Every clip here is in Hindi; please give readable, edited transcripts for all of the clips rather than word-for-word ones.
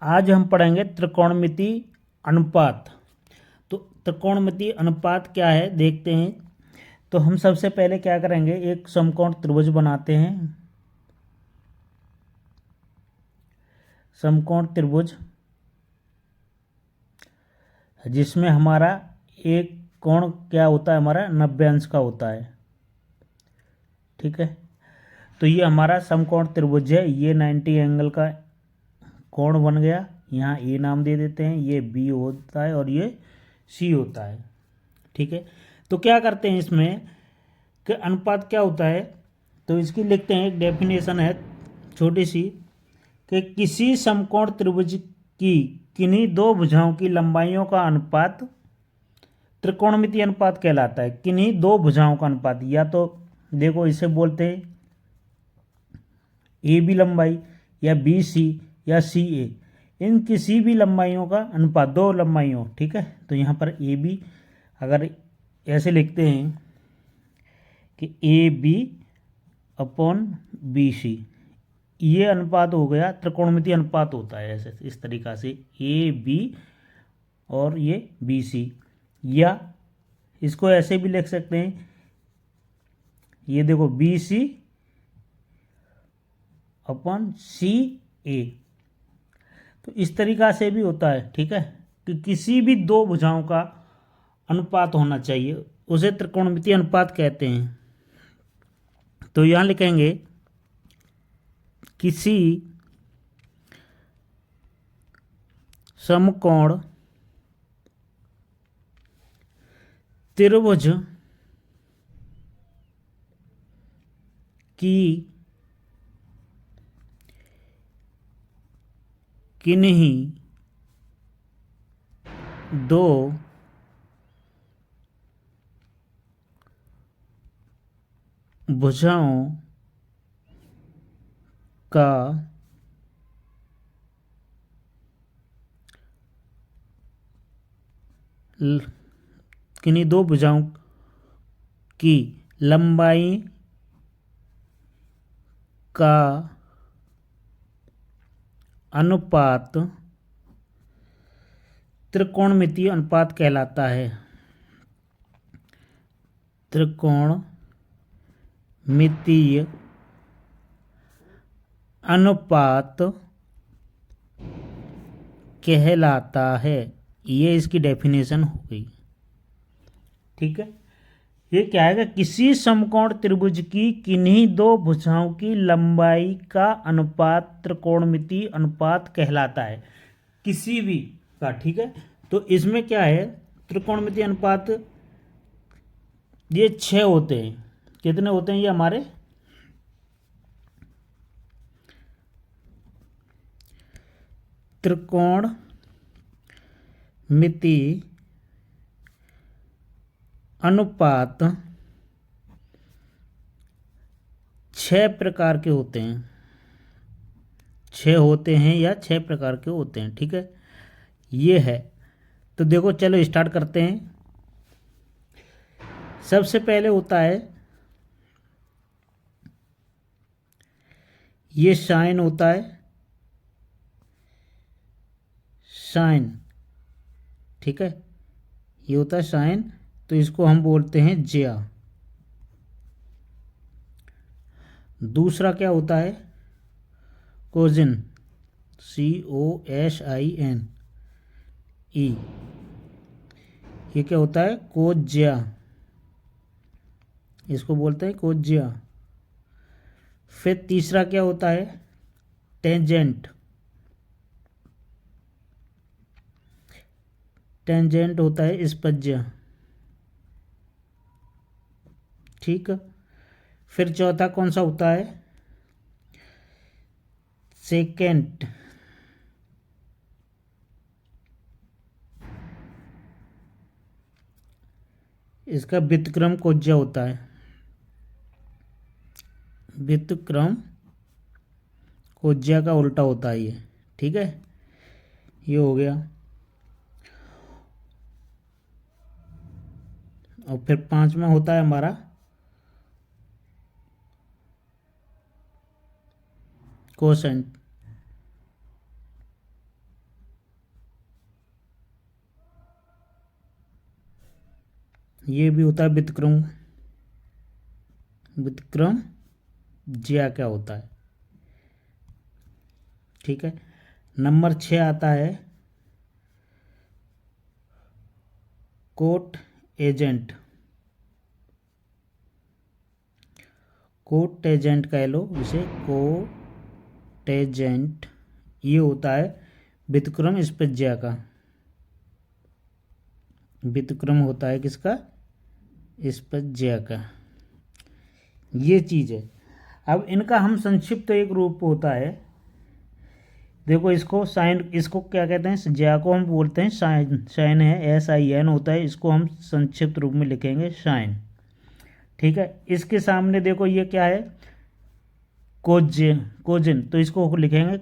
आज हम पढ़ेंगे त्रिकोणमिति अनुपात। तो त्रिकोणमिति अनुपात क्या है देखते हैं। तो हम सबसे पहले क्या करेंगे, एक समकोण त्रिभुज बनाते हैं। समकोण त्रिभुज जिसमें हमारा एक कोण क्या होता है, हमारा 90 अंश का होता है। ठीक है, तो ये हमारा समकोण त्रिभुज है। ये 90 एंगल का कोण बन गया। यहाँ ए नाम दे देते हैं, ये बी होता है और ये सी होता है। ठीक है, तो क्या करते हैं इसमें कि अनुपात क्या होता है, तो इसकी लिखते हैं। एक डेफिनेशन है छोटी सी कि किसी समकोण त्रिभुज की किन्हीं दो भुजाओं की लंबाइयों का अनुपात त्रिकोणमिति अनुपात कहलाता है। किन्हीं दो भुजाओं का अनुपात, या तो देखो इसे बोलते हैं ए बी लंबाई, या बी सी, या सी ए, इन किसी भी लंबाइयों का अनुपात, दो लंबाइयों। ठीक है, तो यहाँ पर ए बी अगर ऐसे लिखते हैं कि A B upon B C, ये अनुपात हो गया, त्रिकोणमिति अनुपात होता है ऐसे इस तरीक़ा से ए बी और ये बी सी। या इसको ऐसे भी लिख सकते हैं, ये देखो बी सी अपॉन सी ए, तो इस तरीक़ा से भी होता है। ठीक है, कि किसी भी दो भुजाओं का अनुपात होना चाहिए, उसे त्रिकोणमिति अनुपात कहते हैं। तो यहाँ लिखेंगे किसी समकोण त्रिभुज की किन्हीं दो भुजाओं का किन्हीं दो भुजाओं की लंबाई का अनुपात त्रिकोणमितीय अनुपात कहलाता है। त्रिकोणमितीय अनुपात कहलाता है, ये इसकी डेफिनेशन हो गई। ठीक है, ये क्या है, किसी समकोण त्रिभुज की किन्हीं दो भुजाओं की लंबाई का अनुपात त्रिकोणमितीय अनुपात कहलाता है, किसी भी का। ठीक है, तो इसमें क्या है, त्रिकोणमितीय अनुपात ये 6 होते हैं। कितने होते हैं ये हमारे, त्रिकोणमितीय अनुपात 6 प्रकार के होते हैं। 6 होते हैं या 6 प्रकार के होते हैं। ठीक है, ये है। तो देखो चलो स्टार्ट करते हैं। सबसे पहले होता है ये साइन होता है, साइन। ठीक है, ये होता है साइन, तो इसको हम बोलते हैं ज्या। दूसरा क्या होता है, कोजिन, COSIN ई, ये क्या होता है, कोज्या, इसको बोलते हैं कोज्या। फिर तीसरा क्या होता है, टेंजेंट। टेंजेंट होता है स्पज्या। ठीक, फिर चौथा कौन सा होता है, सेकेंट। इसका व्युत्क्रम कोज्या होता है, व्युत्क्रम कोज्या का उल्टा होता है ये। ठीक है, ये हो गया। और फिर पांचवा होता है हमारा कोसेंट। ये भी होता है व्युत्क्रम, व्युत्क्रम ज्या क्या होता है। ठीक है। नंबर 6 आता है कोट एजेंट। कोट एजेंट कह लो इसे, कोट एजेंट ये होता है व्युत्क्रम स्पज्या का। व्युत्क्रम होता है किसका? स्पज्या का। ये चीज़ है। अब इनका हम संक्षिप्त एक रूप होता है, देखो इसको साइन, इसको क्या कहते हैं, ज्या को हम बोलते हैं साइन, साइन है SIN होता है, इसको हम संक्षिप्त रूप में लिखेंगे साइन। ठीक है। इसके सामने देखो ये क्या है, कोजिन, कोजिन, तो इसको लिखेंगे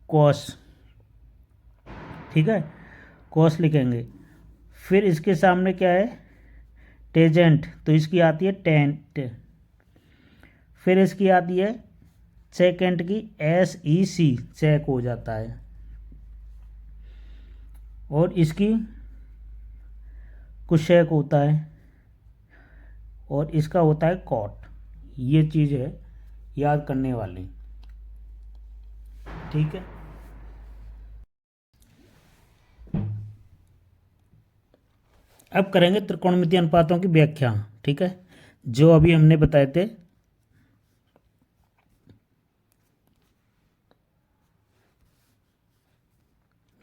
कॉस। ठीक है, कॉस लिखेंगे। फिर इसके सामने क्या है, टेजेंट, तो इसकी आती है टेंट। फिर इसकी आती है सेकेंड की SEC, चेक हो जाता है। और इसकी कुशेक होता है, और इसका होता है कॉट। ये चीज़ है याद करने वाली। ठीक है। अब करेंगे त्रिकोणमितीय अनुपातों की व्याख्या। ठीक है, जो अभी हमने बताए थे।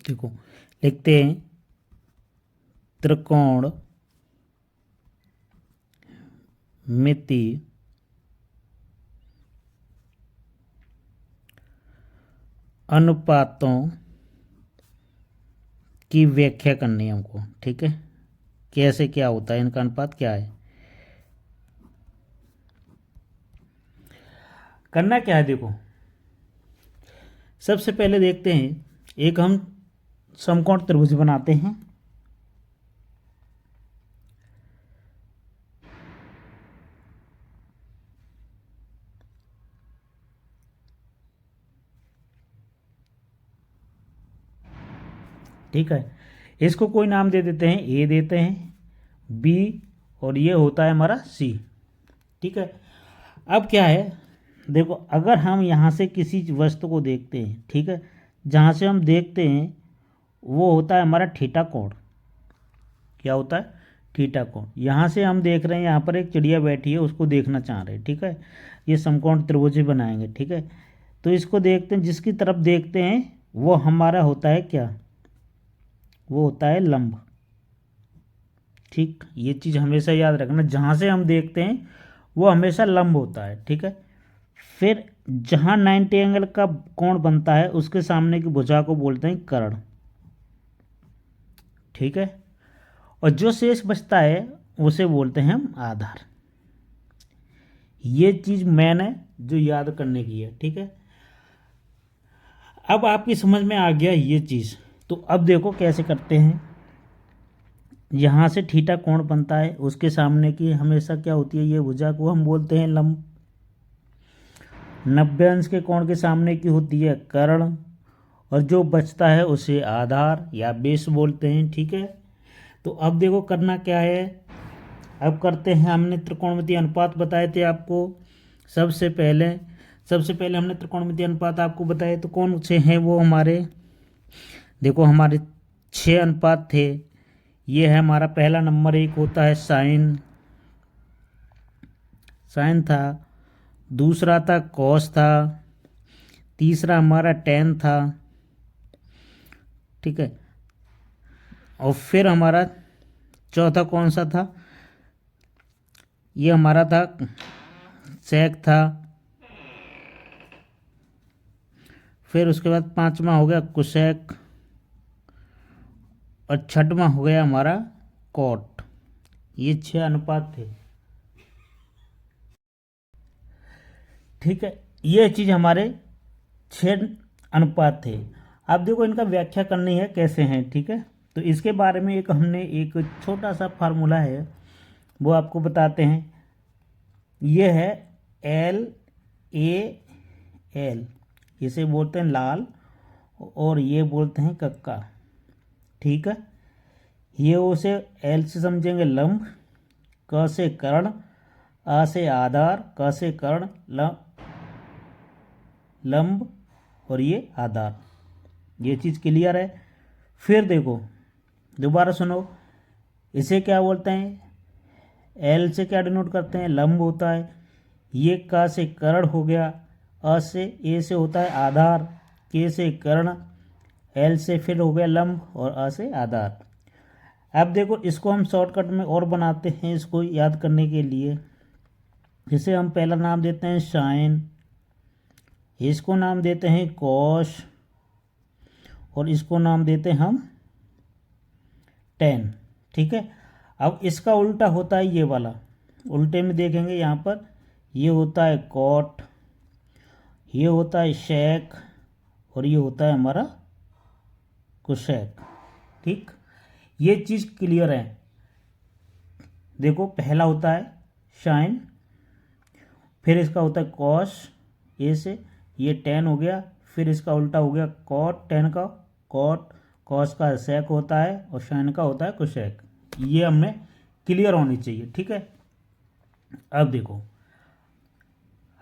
देखो लिखते हैं त्रिकोण मिति अनुपातों की व्याख्या करनी है हमको। ठीक है, कैसे क्या होता है, इनका अनुपात क्या है, करना क्या है। देखो सबसे पहले देखते हैं, एक हम समकोण त्रिभुज बनाते हैं। ठीक है, इसको कोई नाम दे देते हैं, A देते हैं, B, और ये होता है हमारा C। ठीक है। अब क्या है, देखो अगर हम यहाँ से किसी वस्तु को देखते हैं, ठीक है, जहाँ से हम देखते हैं वो होता है हमारा थीटा कोण। क्या होता है? थीटा कोण। यहाँ से हम देख रहे हैं, यहाँ पर एक चिड़िया बैठी है, उसको देखना चाह रहे हैं। ठीक है, ये समकोण त्रिभुज बनाएंगे। ठीक है, तो इसको देखते हैं, जिसकी तरफ देखते हैं वो हमारा होता है क्या, वो होता है लंब। ठीक, ये चीज़ हमेशा याद रखना, जहाँ से हम देखते हैं वो हमेशा लंब होता है। ठीक है। फिर जहाँ 90 एंगल का कोण बनता है उसके सामने की भुजा को बोलते हैं कर्ण। ठीक है, और जो शेष बचता है उसे बोलते हैं हम आधार। ये चीज़ मैन है जो याद करने की है। ठीक है, अब आपकी समझ में आ गया ये चीज़। तो अब देखो कैसे करते हैं। यहाँ से थीटा कोण बनता है, उसके सामने की हमेशा क्या होती है, ये भुजा को हम बोलते हैं लंब। 90 अंश के कोण के सामने की होती है कर्ण, और जो बचता है उसे आधार या बेस बोलते हैं। ठीक है, तो अब देखो करना क्या है, अब करते हैं, हमने त्रिकोणमितीय अनुपात बताए थे आपको। सबसे पहले हमने त्रिकोणमितीय अनुपात आपको बताए, तो कौन से हैं वो हमारे, देखो हमारे 6 अनुपात थे। ये है हमारा पहला नंबर, एक होता है साइन, साइन था। दूसरा था कॉस था। तीसरा हमारा टेन था। ठीक है, और फिर हमारा चौथा कौन सा था, ये हमारा था सेक था। फिर उसके बाद पांचवा हो गया कुशेक, और छठवां हो गया हमारा कॉट। ये 6 अनुपात थे। ठीक है, ये चीज़ हमारे 6 अनुपात थे। अब देखो इनका व्याख्या करनी है कैसे हैं। ठीक है, तो इसके बारे में एक हमने एक छोटा सा फार्मूला है वो आपको बताते हैं। ये है LAL, इसे बोलते हैं लाल, और ये बोलते हैं कक्का। ठीक है, ये उसे L से समझेंगे लंब, क से कर्ण, आ से आधार, क से कर्ण, लंब और ये आधार। ये चीज़ क्लियर है। फिर देखो दोबारा सुनो, इसे क्या बोलते हैं, एल से क्या डिनोट करते हैं, लंब होता है। ये क से कर्ण हो गया, अ से ए से होता है आधार, के से कर्ण, एल से फिर हो गया लंब और अ से आधार। अब देखो इसको हम शॉर्टकट में और बनाते हैं इसको याद करने के लिए। जैसे हम पहला नाम देते हैं साइन, इसको नाम देते हैं कॉस और इसको नाम देते हैं हम टेन। ठीक है, अब इसका उल्टा होता है ये वाला, उल्टे में देखेंगे यहाँ पर ये होता है कॉट, ये होता है शेक और ये होता है हमारा कुशेक। ठीक, ये चीज़ क्लियर है। देखो पहला होता है साइन, फिर इसका होता है कॉस ए से, ये टेन हो गया, फिर इसका उल्टा हो गया कॉट, टेन का कॉट, कॉस का सेक होता है और साइन का होता है कुशेक। ये हमें क्लियर होनी चाहिए। ठीक है, अब देखो,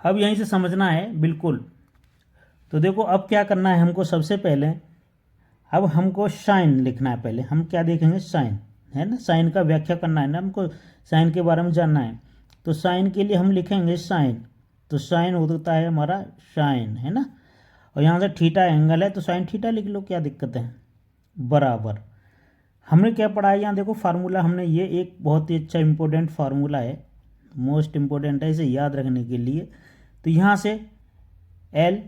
अब यहीं से समझना है बिल्कुल। तो देखो अब क्या करना है हमको, सबसे पहले अब हमको साइन लिखना है। पहले हम क्या देखेंगे, साइन है ना, साइन का व्याख्या करना है ना हमको, साइन के बारे में जानना है। तो साइन के लिए हम लिखेंगे साइन, तो साइन होता है हमारा साइन, है ना। और यहाँ से थीटा एंगल है तो साइन थीटा लिख लो, क्या दिक्कत है, बराबर। हमने क्या पढ़ा है यहाँ देखो फार्मूला, हमने ये एक बहुत ही अच्छा इंपॉर्टेंट फार्मूला है, मोस्ट इंपॉर्टेंट है इसे याद रखने के लिए। तो यहाँ से एल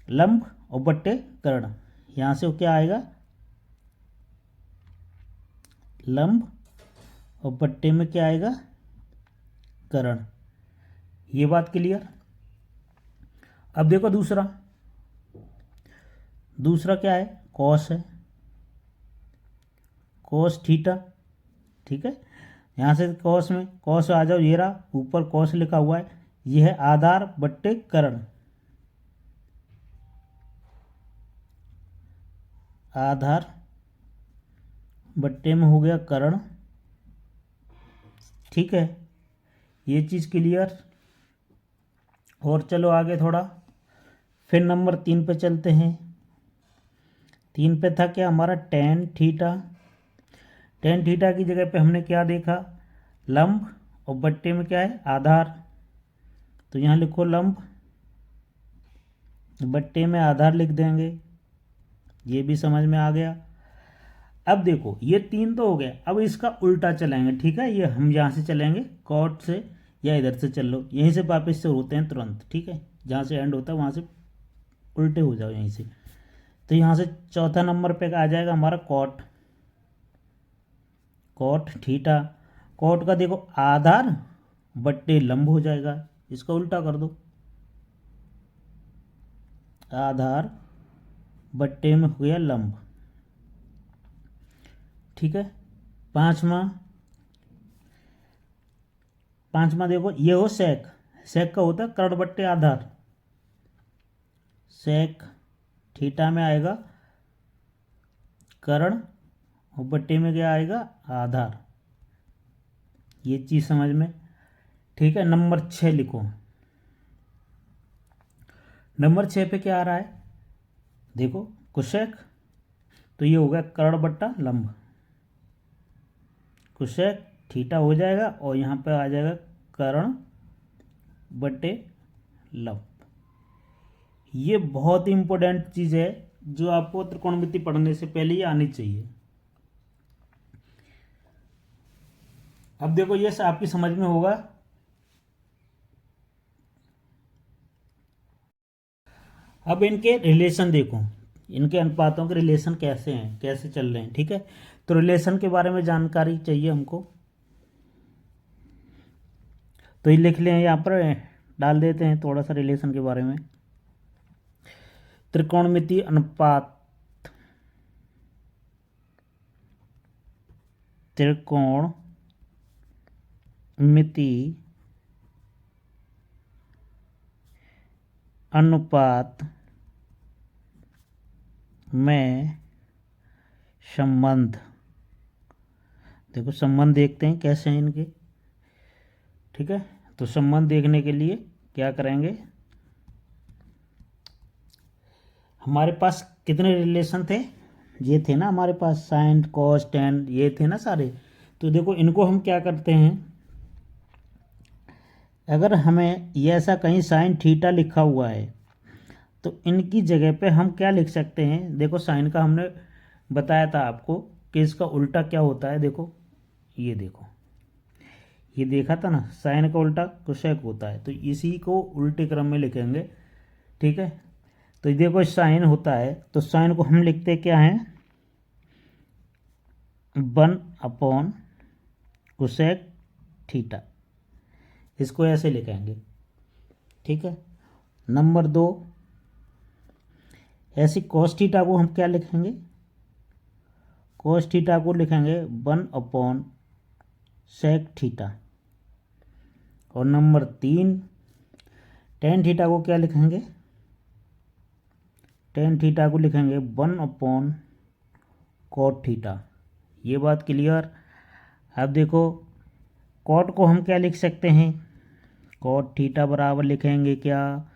लंब और बट्टे कर्ण, यहाँ से क्या आएगा लंब और बट्टे में क्या आएगा कर्ण। ये बात क्लियर। अब देखो दूसरा, दूसरा क्या है, कॉस है, कॉस थीटा। ठीक है, यहाँ से कॉस में कॉस आ जाओ, ये रहा ऊपर कॉस लिखा हुआ है, ये है आधार बट्टे कर्ण, आधार बट्टे में हो गया कर्ण। ठीक है, ये चीज़ क्लियर। और चलो आगे थोड़ा, फिर नंबर 3 पे चलते हैं। 3 पे था क्या हमारा टेन थीटा। टेन थीटा की जगह पे हमने क्या देखा, लंब और बट्टे में क्या है आधार, तो यहाँ लिखो लंब, बट्टे में आधार लिख देंगे। ये भी समझ में आ गया। अब देखो ये 3 तो हो गया, अब इसका उल्टा चलेंगे। ठीक है, ये हम यहाँ से चलेंगे कॉट से, या इधर से चल लो, यहीं से वापस से होते हैं तुरंत। ठीक है, जहाँ से एंड होता है वहाँ से उल्टे हो जाओ यहीं से। तो यहाँ से चौथा नंबर पे आ जाएगा हमारा कॉट, कॉट थीटा। कॉट का देखो आधार बट्टे लंब हो जाएगा, इसका उल्टा कर दो, आधार बट्टे में हो गया लंब। ठीक है, पांचवा, पांचवा देखो ये हो सेक, सेक का होता है कर्ण बट्टे आधार, सेक थीटा में आएगा कर्ण और बट्टे में क्या आएगा आधार। ये चीज़ समझ में। ठीक है, नंबर 6 लिखो। नंबर 6 पे क्या आ रहा है, देखो कुशेक, तो ये हो गया कर्ण बट्टा लंब, कुशेक थीटा हो जाएगा और यहाँ पे आ जाएगा कर्ण बट्टे लंब। ये बहुत ही इंपॉर्टेंट चीज़ है जो आपको त्रिकोणमिति पढ़ने से पहले ही आनी चाहिए। अब देखो ये आपकी समझ में होगा। अब इनके रिलेशन देखो, इनके अनुपातों के रिलेशन कैसे हैं, कैसे चल रहे हैं। ठीक है, तो रिलेशन के बारे में जानकारी चाहिए हमको, तो ये लिख लें, यहाँ पर डाल देते हैं थोड़ा सा रिलेशन के बारे में। त्रिकोणमिति अनुपात, त्रिकोण मिति अनुपात में संबंध। देखो संबंध देखते हैं कैसे हैं इनके। ठीक है। तो संबंध देखने के लिए क्या करेंगे, हमारे पास कितने रिलेशन थे, ये थे ना हमारे पास साइन कॉस टेन, ये थे ना सारे। तो देखो इनको हम क्या करते हैं, अगर हमें ये ऐसा कहीं साइन थीटा लिखा हुआ है तो इनकी जगह पे हम क्या लिख सकते हैं, देखो साइन का हमने बताया था आपको कि इसका उल्टा क्या होता है। देखो ये देखो, ये देखा था ना, साइन का उल्टा कोसेक होता है, तो इसी को उल्टे क्रम में लिखेंगे। ठीक है। तो देखो साइन होता है तो साइन को हम लिखते क्या हैं, 1 कोसेक थीटा, इसको ऐसे लिखेंगे। ठीक है। नंबर 2, ऐसी कॉस थीटा को हम क्या लिखेंगे, कॉस थीटा को लिखेंगे 1/सेक थीटा। और नंबर 3, टेन थीटा को क्या लिखेंगे, टेन थीटा को लिखेंगे 1/कॉट थीटा। ये बात क्लियर। अब देखो कॉट को हम क्या लिख सकते हैं, कॉट थीटा बराबर लिखेंगे क्या,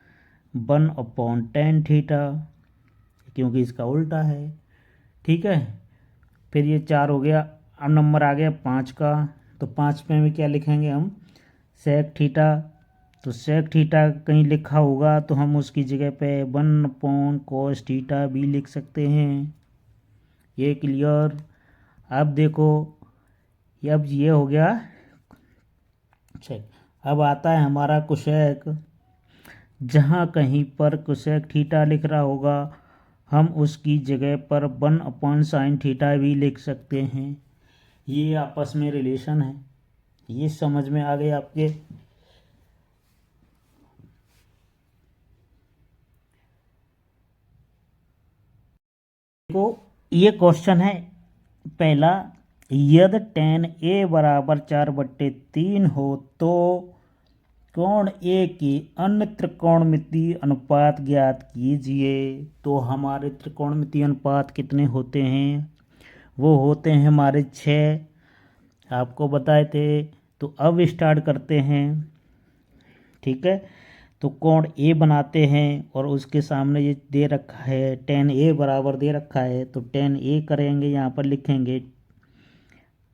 1/टेन थीटा, क्योंकि इसका उल्टा है। ठीक है। फिर ये 4 हो गया। अब नंबर आ गया 5 का, तो 5 में भी क्या लिखेंगे हम, सेक थीटा। तो सेक थीटा कहीं लिखा होगा तो हम उसकी जगह पे 1/कॉस थीटा भी लिख सकते हैं। ये क्लियर। अब देखो अब ये हो गया चेक। अब आता है हमारा कोसेक, जहाँ कहीं पर कोसेक थीटा लिख रहा होगा हम उसकी जगह पर 1/साइन थीटा भी लिख सकते हैं। ये आपस में रिलेशन है, ये समझ में आ गए आपके। देखो ये क्वेश्चन है पहला, यदि tan A बराबर 4/3 हो तो कोण ए की अन्य त्रिकोणमितीय अनुपात ज्ञात कीजिए। तो हमारे त्रिकोणमितीय अनुपात कितने होते हैं, वो होते हैं हमारे 6, आपको बताए थे। तो अब स्टार्ट करते हैं। ठीक है। तो कोण ए बनाते हैं और उसके सामने ये दे रखा है tan A बराबर दे रखा है, तो tan A करेंगे, यहाँ पर लिखेंगे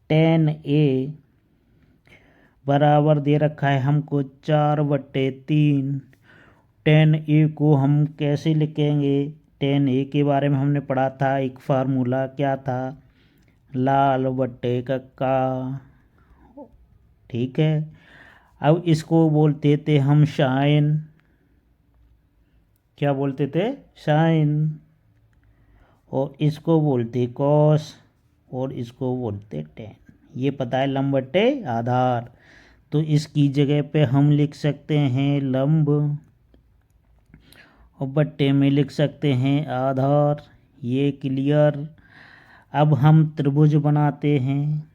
tan A बराबर दे रखा है हमको 4/3। tan A को हम कैसे लिखेंगे, tan A के बारे में हमने पढ़ा था, एक फार्मूला क्या था, लाल बट्टे कक्का। ठीक है। अब इसको बोलते थे हम साइन, क्या बोलते थे, साइन। और इसको बोलते कॉस, और इसको बोलते टेन। ये पता है लंब बट्टे आधार, तो इसकी जगह पे हम लिख सकते हैं लंब और बट्टे में लिख सकते हैं आधार। ये क्लियर। अब हम त्रिभुज बनाते हैं,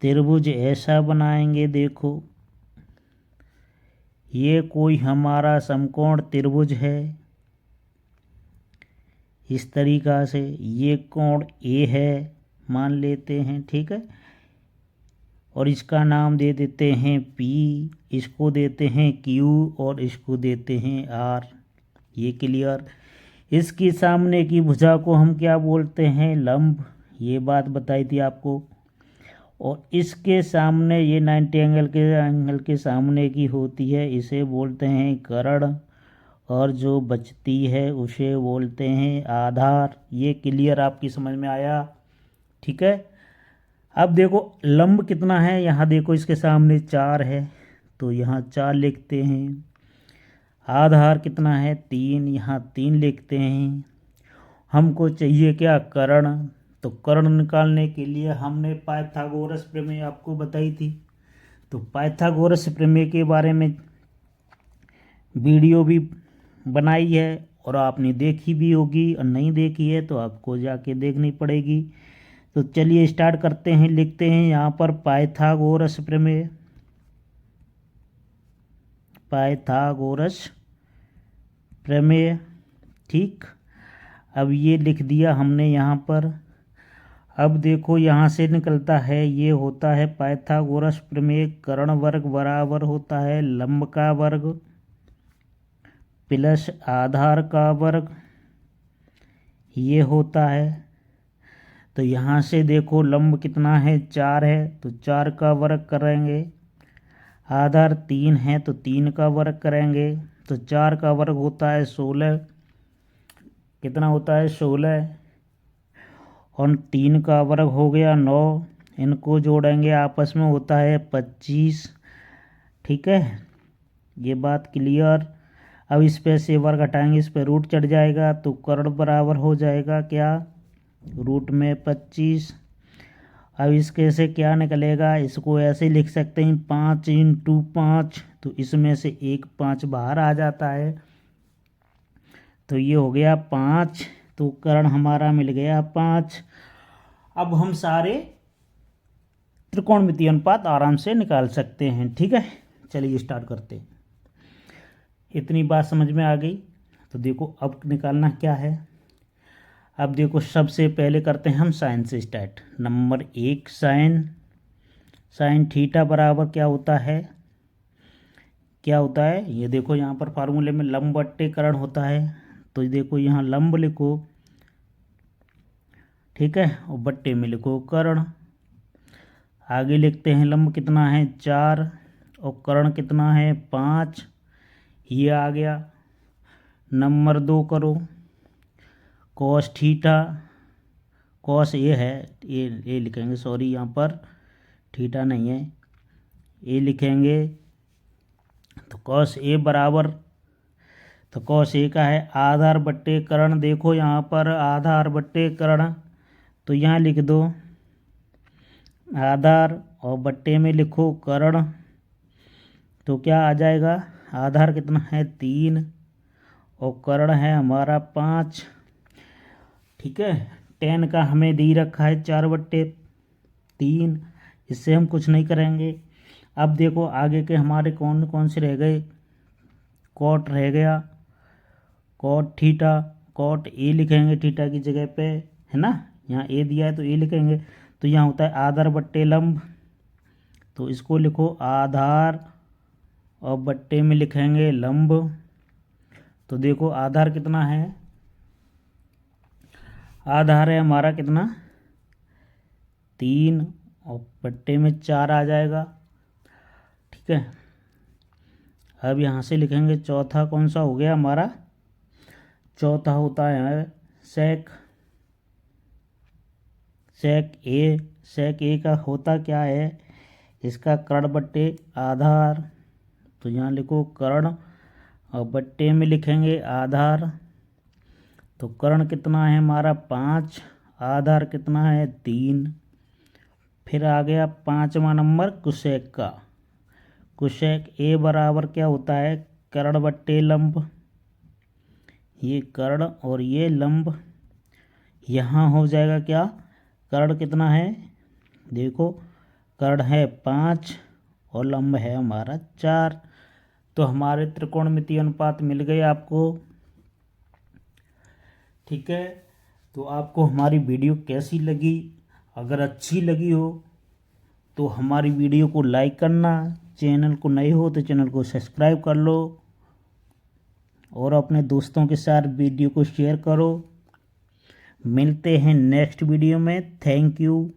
त्रिभुज ऐसा बनाएंगे, देखो ये कोई हमारा समकोण त्रिभुज है इस तरीक़ा से, ये कोण ए है मान लेते हैं। ठीक है। और इसका नाम दे देते हैं पी, इसको देते हैं क्यू और इसको देते हैं आर। ये क्लियर। इसके सामने की भुजा को हम क्या बोलते हैं, लंब, ये बात बताई थी आपको। और इसके सामने ये 90 एंगल के सामने की होती है, इसे बोलते हैं कर्ण, और जो बचती है उसे बोलते हैं आधार। ये क्लियर आपकी समझ में आया। ठीक है। अब देखो लंब कितना है, यहाँ देखो इसके सामने 4 है तो यहाँ 4 लिखते हैं। आधार कितना है 3, यहाँ 3 लिखते हैं। हमको चाहिए क्या, कर्ण। तो कर्ण निकालने के लिए हमने पाइथागोरस प्रमेय आपको बताई थी। तो पाइथागोरस प्रमेय के बारे में वीडियो भी बनाई है और आपने देखी भी होगी, और नहीं देखी है तो आपको जाके देखनी पड़ेगी। तो चलिए स्टार्ट करते हैं। लिखते हैं यहाँ पर पाइथागोरस प्रमेय, पाइथागोरस प्रमेय। ठीक। अब ये लिख दिया हमने यहाँ पर। अब देखो यहाँ से निकलता है, ये होता है पाइथागोरस प्रमेय, कर्ण वर्ग बराबर होता है लंब का वर्ग प्लस आधार का वर्ग, ये होता है। तो यहाँ से देखो लंब कितना है 4 है, तो 4 का वर्ग करेंगे, आधार 3 है तो 3 का वर्ग करेंगे, तो 4 का वर्ग होता है 16, कितना होता है 16, और 3 का वर्ग हो गया 9, इनको जोड़ेंगे आपस में होता है 25। ठीक है, ये बात क्लियर। अब इस पे से वर्ग हटाएंगे, इस पे रूट चढ़ जाएगा, तो कर्ण बराबर हो जाएगा क्या, रूट में 25। अब इसके से क्या निकलेगा, इसको ऐसे लिख सकते हैं 5 × 5, तो इसमें से एक 5 बाहर आ जाता है, तो ये हो गया 5, तो कर्ण हमारा मिल गया 5। अब हम सारे त्रिकोणमितीय अनुपात आराम से निकाल सकते हैं। ठीक है, चलिए स्टार्ट करते हैं। इतनी बात समझ में आ गई, तो देखो अब निकालना क्या है। अब देखो सबसे पहले करते हैं हम साइन से स्टार्ट। नंबर 1 साइन थीटा बराबर क्या होता है, ये देखो यहाँ पर फार्मूले में लंब बट्टे कर्ण होता है, तो देखो यहाँ लंब लिखो, ठीक है, और बट्टे में लिखो कर्ण। आगे लिखते हैं लंब कितना है 4 और कर्ण कितना है 5, ये आ गया। नंबर 2 करो कॉस थीटा, कॉस ये है, ये लिखेंगे, सॉरी यहाँ पर थीटा नहीं है, ये लिखेंगे, तो कॉस ए बराबर, तो कॉस ए का है आधार बट्टे कर्ण, देखो यहाँ पर आधार बट्टे कर्ण, तो यहाँ लिख दो आधार और बट्टे में लिखो कर्ण, तो क्या आ जाएगा, आधार कितना है 3 और कर्ण है हमारा 5। ठीक है, tan का हमें दी रखा है 4/3, इससे हम कुछ नहीं करेंगे। अब देखो आगे के हमारे कौन कौन से रह गए, कॉट रह गया, कॉट थीटा, कॉट ए लिखेंगे थीटा की जगह पे, है ना, यहाँ ए दिया है तो ए लिखेंगे, तो यहाँ होता है आधार बट्टे लंब, तो इसको लिखो आधार और बट्टे में लिखेंगे लंब। तो देखो आधार कितना है, आधार है हमारा कितना 3 और बट्टे में 4 आ जाएगा। ठीक है, अब यहाँ से लिखेंगे चौथा कौन सा हो गया हमारा, चौथा होता है सेक ए का होता क्या है, इसका कर्ण बट्टे आधार, तो यहाँ लिखो कर्ण और बट्टे में लिखेंगे आधार, तो कर्ण कितना है हमारा 5, आधार कितना है 3। फिर आ गया 5वां नंबर कुसेक का, कुसेक ए बराबर क्या होता है कर्ण बट्टे लंब, ये कर्ण और ये लंब, यहाँ हो जाएगा क्या, कर्ण कितना है, देखो कर्ण है 5 और लंब है हमारा 4। तो हमारे त्रिकोणमितीय अनुपात मिल गए आपको। ठीक है, तो आपको हमारी वीडियो कैसी लगी, अगर अच्छी लगी हो तो हमारी वीडियो को लाइक करना, चैनल को नए हो तो चैनल को सब्सक्राइब कर लो और अपने दोस्तों के साथ वीडियो को शेयर करो। मिलते हैं नेक्स्ट वीडियो में, थैंक यू।